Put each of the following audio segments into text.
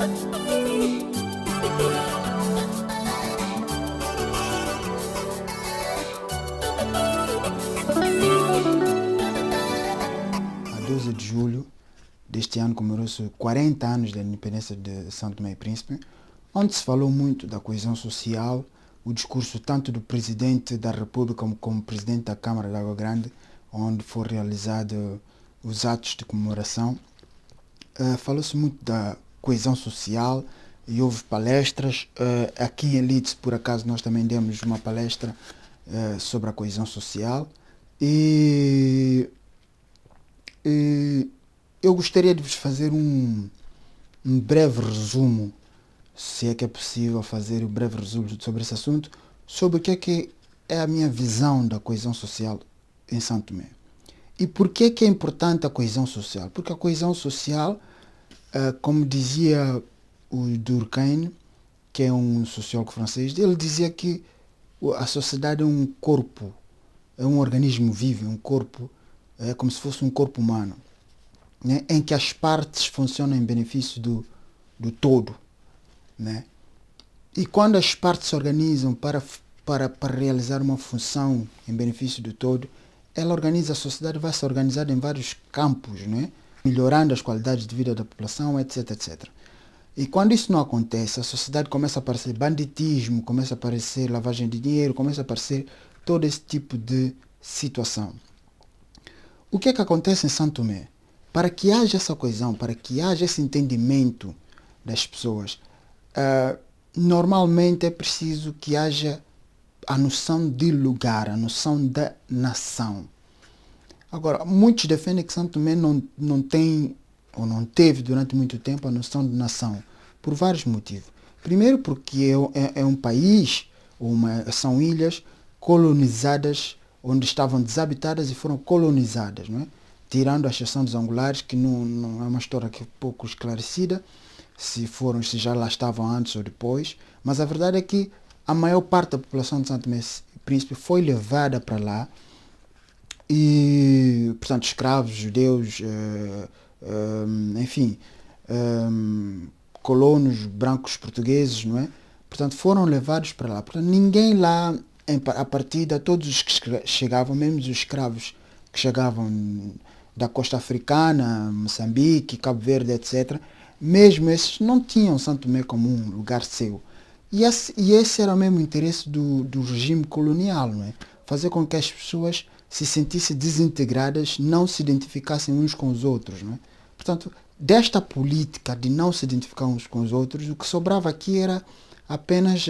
A 12 de julho deste ano comemorou-se 40 anos da independência de São Tomé e Príncipe, onde se falou muito da coesão social, o discurso tanto do Presidente da República como Presidente da Câmara de Água Grande, onde foram realizados os atos de comemoração. Falou-se muito da coesão social e houve palestras. Aqui em Leeds, por acaso, nós também demos uma palestra sobre a coesão social. E eu gostaria de vos fazer um breve resumo, se é que é possível fazer um breve resumo sobre esse assunto, sobre o que é a minha visão da coesão social em São Tomé. E por que é importante a coesão social? Porque a coesão social, como dizia o Durkheim, que é um sociólogo francês, ele dizia que a sociedade é um corpo, é um organismo vivo, é um corpo, é como se fosse um corpo humano, né, em que as partes funcionam em benefício do todo. Né? E quando as partes se organizam para realizar uma função em benefício do todo, ela organiza a sociedade, vai se organizar em vários campos, né? Melhorando as qualidades de vida da população, etc, etc. E quando isso não acontece, a sociedade começa a aparecer banditismo, começa a aparecer lavagem de dinheiro, começa a aparecer todo esse tipo de situação. O que é que acontece em São Tomé? Para que haja essa coesão, para que haja esse entendimento das pessoas, normalmente é preciso que haja a noção de lugar, a noção da nação. Agora, muitos defendem que São Tomé não tem, ou não teve durante muito tempo, a noção de nação, por vários motivos. Primeiro porque é um país, são ilhas colonizadas, onde estavam desabitadas e foram colonizadas, não é? Tirando a exceção dos angulares, que não é uma história que é pouco esclarecida, se já lá estavam antes ou depois, mas a verdade é que a maior parte da população de São Tomé e Príncipe foi levada para lá, e, portanto, escravos, judeus, enfim, colonos brancos portugueses, não é? Portanto, foram levados para lá. Portanto, ninguém lá, a partida, todos os que chegavam, mesmo os escravos que chegavam da costa africana, Moçambique, Cabo Verde, etc., mesmo esses não tinham São Tomé como um lugar seu. E esse era o mesmo interesse do regime colonial, não é? Fazer com que as pessoas se sentissem desintegradas, não se identificassem uns com os outros, não é? Portanto, desta política de não se identificar uns com os outros, o que sobrava aqui era apenas,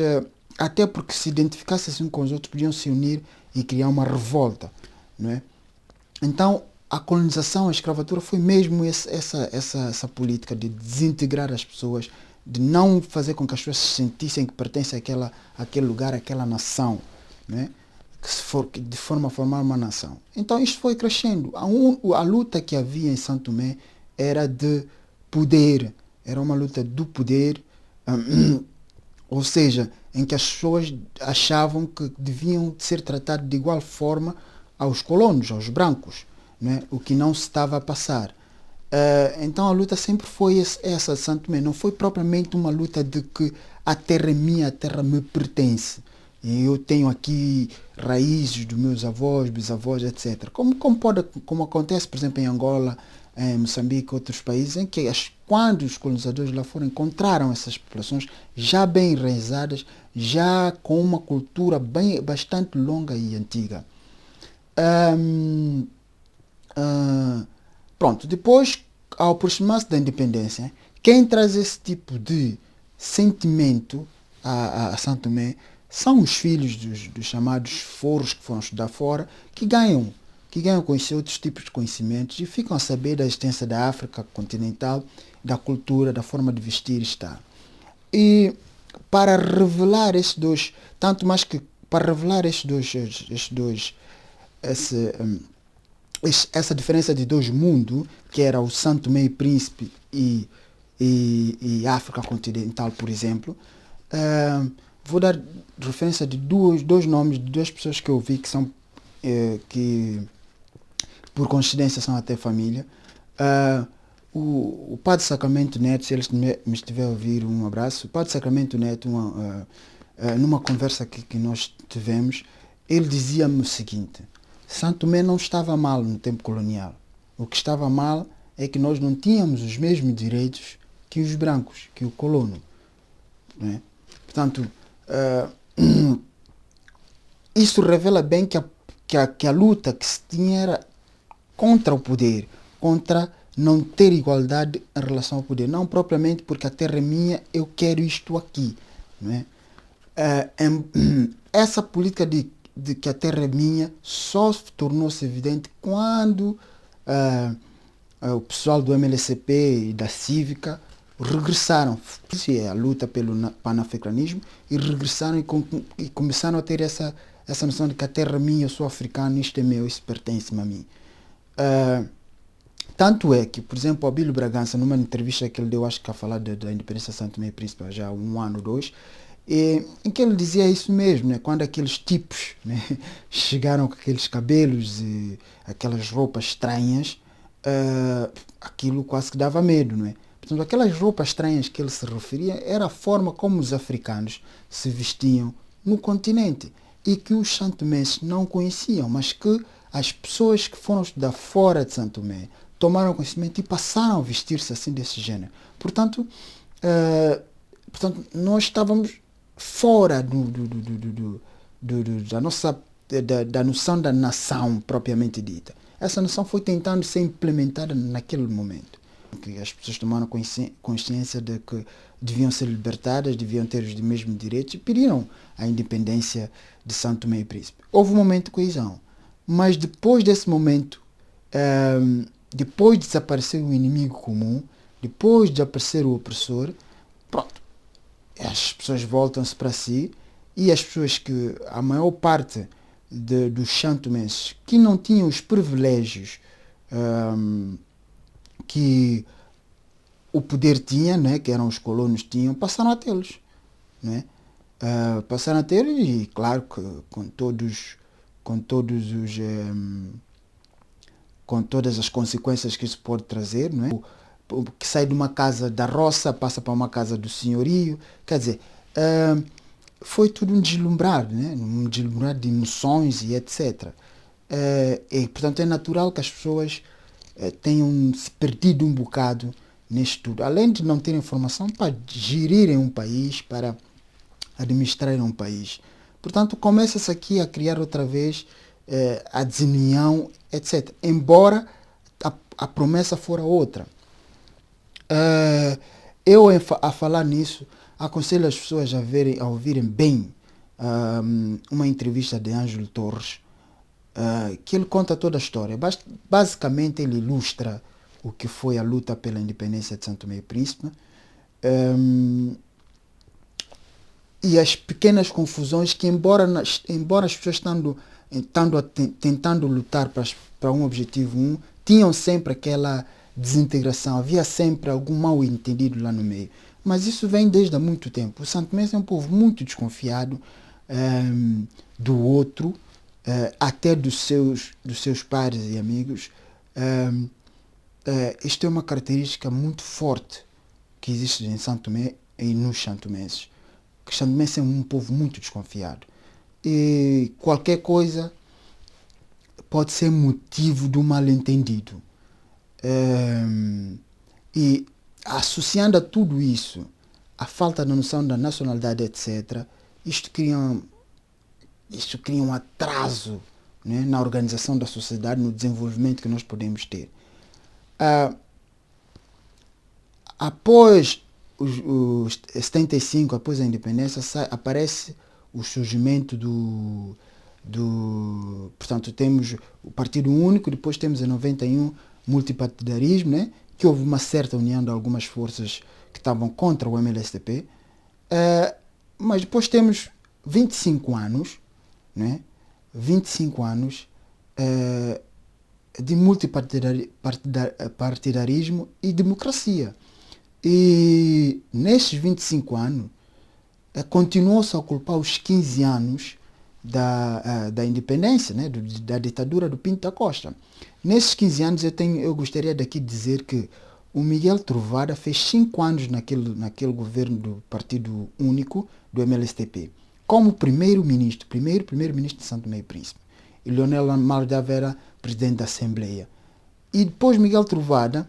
até porque se identificassem assim com os outros, podiam se unir e criar uma revolta, não é? Então, a colonização, a escravatura foi mesmo essa política de desintegrar as pessoas, de não fazer com que as pessoas se sentissem que pertencem àquele lugar, àquela nação, né? De forma a formar uma nação. Então isto foi crescendo. A luta que havia em São Tomé era de poder, era uma luta do poder, ou seja, em que as pessoas achavam que deviam ser tratadas de igual forma aos colonos, aos brancos, né? O que não se estava a passar. Então a luta sempre foi essa de São Tomé. Não foi propriamente uma luta de que a terra é minha, a terra me pertence. E eu tenho aqui raízes dos meus avós, bisavós, etc. Como acontece, por exemplo, em Angola, em Moçambique, outros países, em que quando os colonizadores lá foram, encontraram essas populações já bem enraizadas, já com uma cultura bastante longa e antiga. Pronto, depois, ao aproximar-se da independência, quem traz esse tipo de sentimento a São Tomé são os filhos dos chamados foros que foram estudar fora, que ganham a conhecer outros tipos de conhecimentos e ficam a saber da existência da África continental, da cultura, da forma de vestir e estar. E para revelar esses dois, tanto mais que para revelar essa diferença de dois mundos, que era o São Tomé e Príncipe e África continental, por exemplo, vou dar referência de dois nomes de duas pessoas que eu vi que são, que por coincidência são até família. o Padre Sacramento Neto, se ele me estiver a ouvir, um abraço. O Padre Sacramento Neto, numa conversa que nós tivemos, ele dizia-me o seguinte: Santo Tomé não estava mal no tempo colonial. O que estava mal é que nós não tínhamos os mesmos direitos que os brancos, que o colono. Né? Portanto, isso revela bem que a luta que se tinha era contra o poder, contra não ter igualdade em relação ao poder. Não propriamente porque a terra é minha, eu quero isto aqui. Não é? Essa política de que a terra é minha só tornou-se evidente quando o pessoal do MLCP e da Cívica regressaram, a luta pelo panafricanismo, e regressaram e começaram a ter essa noção de que a terra é minha, eu sou africano, isto é meu, isso pertence-me a mim. Tanto é que, por exemplo, o Abílio Bragança, numa entrevista que ele deu, acho que a falar da independência de Santo Tomé e Príncipe, já há 1 ano ou 2, em que ele dizia isso mesmo, né? Quando aqueles tipos, né, chegaram com aqueles cabelos e aquelas roupas estranhas, aquilo quase que dava medo, não é? Portanto, aquelas roupas estranhas que ele se referia era a forma como os africanos se vestiam no continente e que os santomenses não conheciam, mas que as pessoas que foram estudar fora de Santo Tomé tomaram conhecimento e passaram a vestir-se assim desse gênero. Portanto, nós estávamos fora da noção da nação propriamente dita. Essa noção foi tentando ser implementada naquele momento, que as pessoas tomaram consciência de que deviam ser libertadas, deviam ter os mesmos direitos e pediram a independência de Santo Tomé e Príncipe. Houve um momento de coesão, mas depois desse momento, depois de desaparecer o inimigo comum, depois de aparecer o opressor, pronto, as pessoas voltam-se para si e as pessoas que, a maior parte dos santomenses que não tinham os privilégios que o poder tinha, né, que eram os colonos tinham, passaram a tê-los. Né? Passaram a ter, e claro que com todas as consequências que isso pode trazer, não é? O que sai de uma casa da roça passa para uma casa do senhorio, quer dizer, foi tudo um deslumbrar, né? Um deslumbrar de emoções e etc. E, portanto, é natural que as pessoas tenham se perdido um bocado nisto tudo, além de não terem informação para gerirem um país, para administrarem um país. Portanto, começa-se aqui a criar outra vez a desunião, etc. Embora a promessa fora outra. Eu, a falar nisso, aconselho as pessoas a ouvirem bem uma entrevista de Ângelo Torres, que ele conta toda a história. Basicamente, ele ilustra o que foi a luta pela independência de Santo Tomé e Príncipe, e as pequenas confusões que, embora as pessoas tentando lutar para um objetivo tinham sempre aquela desintegração, havia sempre algum mal entendido lá no meio. Mas isso vem desde há muito tempo. O santomense é um povo muito desconfiado do outro, até dos seus pares e amigos. Isto é uma característica muito forte que existe em Santo Tomé e nos santomenses. Os santomenses é um povo muito desconfiado. E qualquer coisa pode ser motivo de um mal-entendido. E associando a tudo isso, a falta da noção da nacionalidade, etc., isto cria um atraso, né, na organização da sociedade, no desenvolvimento que nós podemos ter. Após os 75, após a independência, aparece o surgimento portanto, temos o Partido Único, depois temos em 91 multipartidarismo, né, que houve uma certa união de algumas forças que estavam contra o MLSTP, mas depois temos 25 anos, né, 25 anos de multipartidarismo e democracia. E nesses 25 anos, continuou-se a culpar os 15 anos da independência, né, da ditadura do Pinto da Costa. Nesses 15 anos eu gostaria daqui de dizer que O Miguel Trovoada fez 5 anos naquele governo do Partido Único, do MLSTP, como primeiro-ministro de Santo Tomé e Príncipe. E Leonel Maldava era presidente da Assembleia. E depois Miguel Trovoada,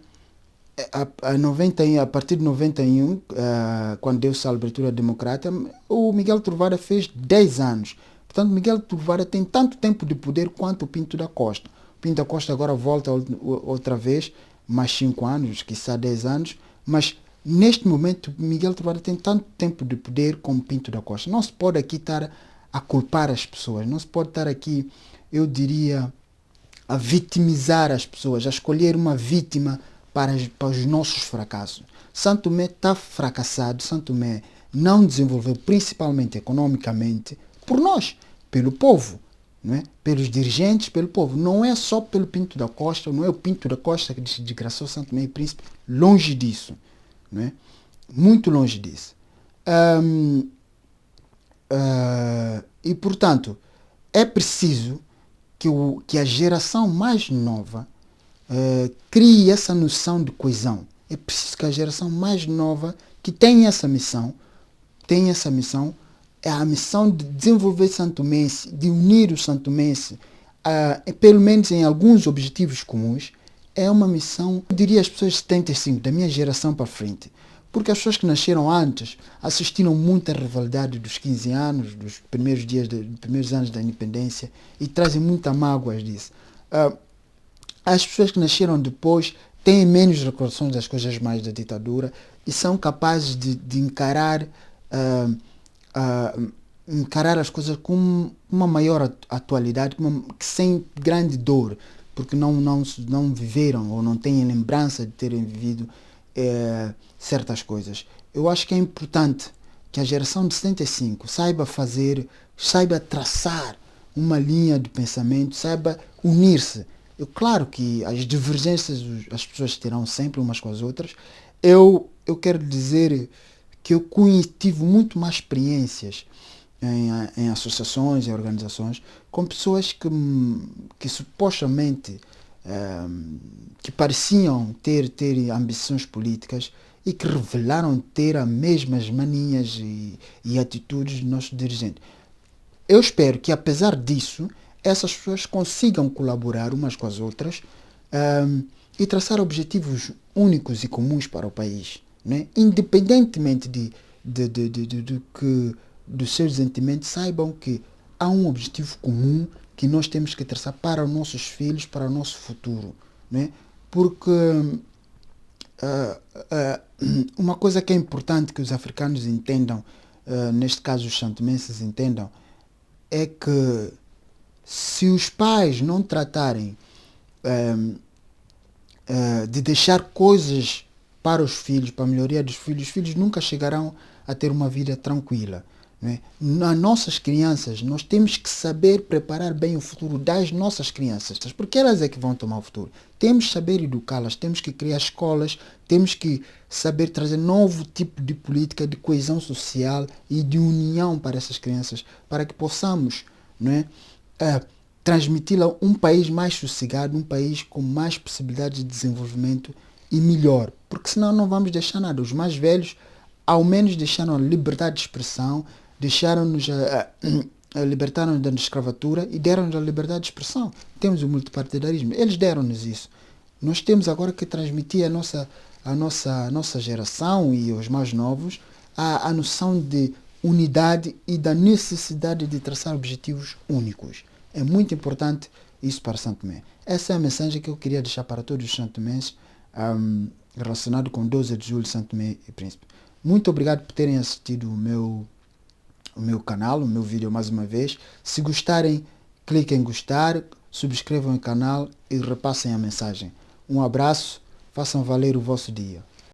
a partir de 91, quando deu-se a abertura democrática, o Miguel Trovoada fez 10 anos. Portanto, Miguel Trovoada tem tanto tempo de poder quanto o Pinto da Costa. O Pinto da Costa agora volta outra vez, mais 5 anos, quiçá 10 anos, mas neste momento Miguel Trovoada tem tanto tempo de poder como Pinto da Costa. Não se pode aqui estar a culpar as pessoas, não se pode estar aqui, eu diria, a vitimizar as pessoas, a escolher uma vítima para os nossos fracassos. Santo Tomé está fracassado, Santo Tomé não desenvolveu, principalmente economicamente, por nós, pelo povo, não é? Pelos dirigentes, pelo povo. Não é só pelo Pinto da Costa, não é o Pinto da Costa que desgraçou Santo Tomé e Príncipe, longe disso, não é? Muito longe disso. E, portanto, é preciso que a geração mais nova crie essa noção de coesão. É preciso que a geração mais nova que tenha essa missão, é a missão de desenvolver Santo Tomense, de unir os santomenses, pelo menos em alguns objetivos comuns. É uma missão, eu diria, as pessoas de 75, da minha geração para frente. Porque as pessoas que nasceram antes assistiram muita rivalidade dos 15 anos, dos primeiros anos da independência, e trazem muita mágoas disso. As pessoas que nasceram depois têm menos recordações das coisas mais da ditadura e são capazes de encarar as coisas com uma maior atualidade, sem grande dor, porque não viveram ou não têm lembrança de terem vivido certas coisas. Eu acho que é importante que a geração de 75 saiba traçar uma linha de pensamento, saiba unir-se. Claro que as divergências as pessoas terão sempre umas com as outras. Eu quero dizer que eu tive muito mais experiências em associações, em organizações, com pessoas que supostamente que pareciam ter ambições políticas e que revelaram ter as mesmas manias e atitudes dos nossos dirigentes. Eu espero que, apesar disso, essas pessoas consigam colaborar umas com as outras e traçar objetivos únicos e comuns para o país, né? Independentemente dos seus sentimentos, saibam que há um objetivo comum que nós temos que traçar para os nossos filhos, para o nosso futuro, né? Porque uma coisa que é importante que os africanos entendam, neste caso os santomenses entendam, é que se os pais não tratarem de deixar coisas para os filhos, para a melhoria dos filhos, os filhos nunca chegarão a ter uma vida tranquila, né? Nas nossas crianças, nós temos que saber preparar bem o futuro das nossas crianças, porque elas é que vão tomar o futuro. Temos que saber educá-las, temos que criar escolas, temos que saber trazer novo tipo de política de coesão social e de união para essas crianças, para que possamos, né, transmiti-la um país mais sossegado, um país com mais possibilidades de desenvolvimento e melhor, porque senão não vamos deixar nada. Os mais velhos, ao menos, deixaram a liberdade de expressão, libertaram-nos da escravatura e deram-nos a liberdade de expressão. Temos o multipartidarismo, eles deram-nos isso. Nós temos agora que transmitir a nossa geração e os mais novos a noção de unidade e da necessidade de traçar objetivos únicos. É muito importante isso para Santo Tomé. Essa é a mensagem que eu queria deixar para todos os santomenses relacionado com 12 de julho, Santo Tomé e Príncipe. Muito obrigado por terem assistido o meu canal, o meu vídeo mais uma vez. Se gostarem, cliquem em gostar, subscrevam o canal e repassem a mensagem. Um abraço, façam valer o vosso dia.